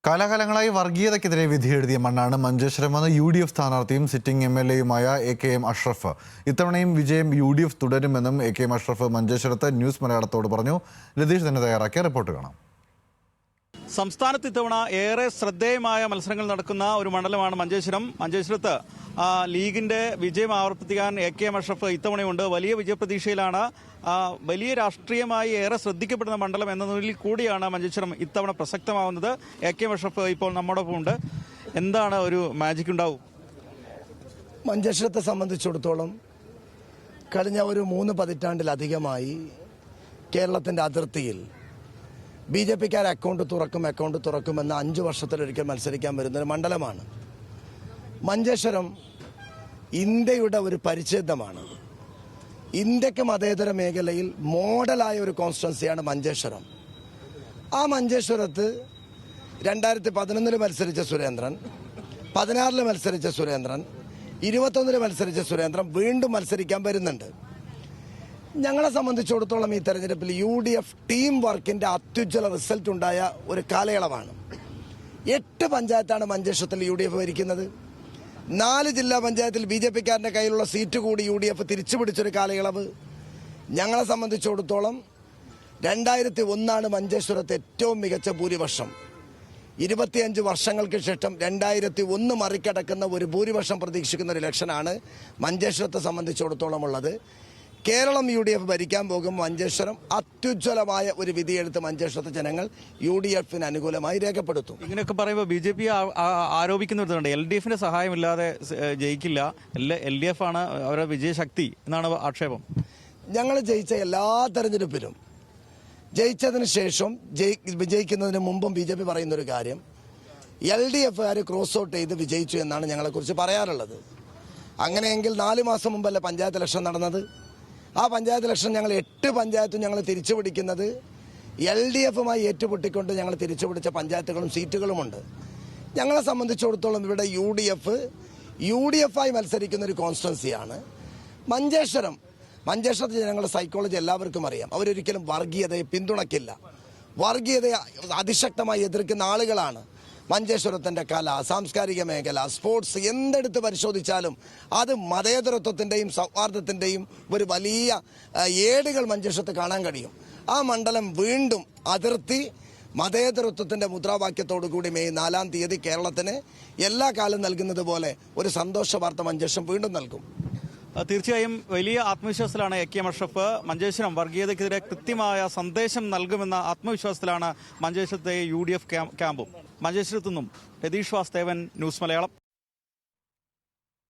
കാലാകാലങ്ങളായി വർഗീയതയ്ക്കെതിരെ വിധിയെഴുതിയ മണ്ണാണ് മഞ്ചേശ്വരമെന്ന് UDF സ്ഥാനാർത്ഥിയും സിറ്റിംഗ് MLA-യുമായ AKM അഷ്റഫ്. ഇത്തവണയും വിജയം UDF തുടരുമെന്നും AKM അഷ്റഫ് മഞ്ചേശ്വരത്ത് ന്യൂസ് മലയാളത്തോട് പറഞ്ഞു. ലതീഷ് തന്നെ തയ്യാറാക്കിയ റിപ്പോർട്ട് കാണാം. സംസ്ഥാനത്ത് ഇത്തവണ ഏറെ ശ്രദ്ധേയമായ മത്സരങ്ങൾ നടക്കുന്ന ഒരു മണ്ഡലമാണ് മഞ്ചേശ്വരം. മഞ്ചേശ്വരത്ത് ലീഗിന്റെ വിജയം ആവർത്തിക്കാൻ AKM അഷ്റഫ് ഇത്തവണയുണ്ട്. വലിയ വിജയപ്രതീക്ഷയിലാണ്. വലിയ രാഷ്ട്രീയമായി ഏറെ ശ്രദ്ധിക്കപ്പെടുന്ന മണ്ഡലം എന്നതിൽ കൂടിയാണ് മഞ്ചേശ്വരം ഇത്തവണ പ്രസക്തമാവുന്നത്. AKM അഷ്റഫ് ഇപ്പോൾ നമ്മോടൊപ്പം ഉണ്ട്. എന്താണ് ഒരു മാജിക് ഉണ്ടാവും? മഞ്ചേശ്വരത്തെ സംബന്ധിച്ചിടത്തോളം കഴിഞ്ഞ ഒരു 3 പതിറ്റാണ്ടിലധികമായി കേരളത്തിന്റെ അതിർത്തിയിൽ BJP-ക്കാർ അക്കൗണ്ട് തുറക്കുമെന്ന് 5 വർഷത്തിലൊരിക്കൽ മത്സരിക്കാൻ വരുന്നൊരു മണ്ഡലമാണ് മഞ്ചേശ്വരം. ഇന്ത്യയുടെ ഒരു പരിച്ഛേദമാണ്. ഇന്ത്യക്ക് മതേതര മേഖലയിൽ മോഡലായ ഒരു കോൺസ്റ്റിറ്റ്യുവൻസിയാണ് മഞ്ചേശ്വരം. ആ മഞ്ചേശ്വരത്ത് 2011 മത്സരിച്ച സുരേന്ദ്രൻ, 16 മത്സരിച്ച സുരേന്ദ്രൻ, 21 മത്സരിച്ച സുരേന്ദ്രൻ വീണ്ടും മത്സരിക്കാൻ വരുന്നുണ്ട്. ഞങ്ങളെ സംബന്ധിച്ചിടത്തോളം ഈ തെരഞ്ഞെടുപ്പിൽ UDF ടീം വർക്കിന്റെ അത്യുജ്വല റിസൾട്ട് ഉണ്ടായ ഒരു കാലയളവാണ്. 8 പഞ്ചായത്താണ് മഞ്ചേശ്വരത്തിൽ UDF ഭരിക്കുന്നത്. 4 ജില്ലാ പഞ്ചായത്തിൽ BJP-ക്കാരൻ്റെ കയ്യിലുള്ള സീറ്റ് കൂടി UDF തിരിച്ചു പിടിച്ചൊരു കാലയളവ്. ഞങ്ങളെ സംബന്ധിച്ചിടത്തോളം 2001 മഞ്ചേശ്വരത്ത് ഏറ്റവും മികച്ച ഭൂരിപക്ഷം. 25 വർഷങ്ങൾക്ക് ശേഷം 2001 മറികടക്കുന്ന ഒരു ഭൂരിപക്ഷം പ്രതീക്ഷിക്കുന്ന ഒരു ഇലക്ഷനാണ് മഞ്ചേശ്വരത്തെ സംബന്ധിച്ചിടത്തോളം ഉള്ളത്. കേരളം UDF ഭരിക്കാൻ പോകും. മഞ്ചേശ്വരം അത്യുജ്വലമായ ഒരു വിധിയെടുത്ത് മഞ്ചേശ്വരത്തെ ജനങ്ങൾ UDF-ന് അനുകൂലമായി രേഖപ്പെടുത്തും. ഇങ്ങനെയൊക്കെ പറയുമ്പോൾ BJP ആരോപിക്കുന്നുണ്ട് LDF-ന്റെ സഹായമില്ലാതെ ജയിക്കില്ല, LDF ആണ് അവരുടെ വിജയശക്തി എന്നാണ് ആക്ഷേപം. ഞങ്ങൾ ജയിച്ച എല്ലാ തെരഞ്ഞെടുപ്പിലും ജയിച്ചതിന് ശേഷം വിജയിക്കുന്നതിന് മുമ്പും BJP പറയുന്നൊരു കാര്യം LDF-കാർ ക്രോസ് ഔട്ട് ചെയ്ത് വിജയിച്ചു എന്നാണ് ഞങ്ങളെക്കുറിച്ച് പറയാറുള്ളത്. അങ്ങനെയെങ്കിൽ 4 മാസം മുമ്പല്ലേ പഞ്ചായത്ത് ഇലക്ഷൻ നടന്നത്? ആ പഞ്ചായത്ത് ഇലക്ഷൻ ഞങ്ങൾ 8 പഞ്ചായത്തും ഞങ്ങൾ തിരിച്ചു പിടിക്കുന്നത് LDF-മായി ഏറ്റുമുട്ടിക്കൊണ്ട് ഞങ്ങൾ തിരിച്ചു പിടിച്ച പഞ്ചായത്തുകളും സീറ്റുകളുമുണ്ട്. ഞങ്ങളെ സംബന്ധിച്ചിടത്തോളം ഇവിടെ UDF-ആയി മത്സരിക്കുന്ന ഒരു കോൺസ്റ്റിറ്റ്യുവൻസിയാണ് മഞ്ചേശ്വരത്തെ ജനങ്ങളുടെ സൈക്കോളജി എല്ലാവർക്കും അറിയാം. അവരൊരിക്കലും വർഗീയതയെ പിന്തുണയ്ക്കില്ല. വർഗീയതയെ അതിശക്തമായി എതിർക്കുന്ന ആളുകളാണ്. മഞ്ചേശ്വരത്തിൻ്റെ കല, സാംസ്കാരിക മേഖല, സ്പോർട്സ് എന്തെടുത്ത് പരിശോധിച്ചാലും അത് മതേതരത്വത്തിൻ്റെയും സൗഹാർദ്ദത്തിൻ്റെയും ഒരു വലിയ ഏടുകൾ മഞ്ചേശ്വരത്ത് കാണാൻ കഴിയും. ആ മണ്ഡലം വീണ്ടും അതിർത്തി മതേതരത്വത്തിൻ്റെ മുദ്രാവാക്യത്തോടു കൂടി മെയ് 4-ാം തീയതി കേരളത്തിന് എല്ലാ കാലം നൽകുന്നത് പോലെ ഒരു സന്തോഷ വാർത്ത മഞ്ചേശ്വരം വീണ്ടും നൽകും. തീർച്ചയായും വലിയ ആത്മവിശ്വാസത്തിലാണ് AKM അഷ്റഫ്. മഞ്ചേശ്വരം വർഗീയതയ്ക്കെതിരെ കൃത്യമായ സന്ദേശം നൽകുമെന്ന ആത്മവിശ്വാസത്തിലാണ് മഞ്ചേശ്വരത്തെ UDF ക്യാമ്പും. മഞ്ചേശ്വരത്തു നിന്നും രതീഷ് വാസ്തവൻ, ന്യൂസ് മലയാളം.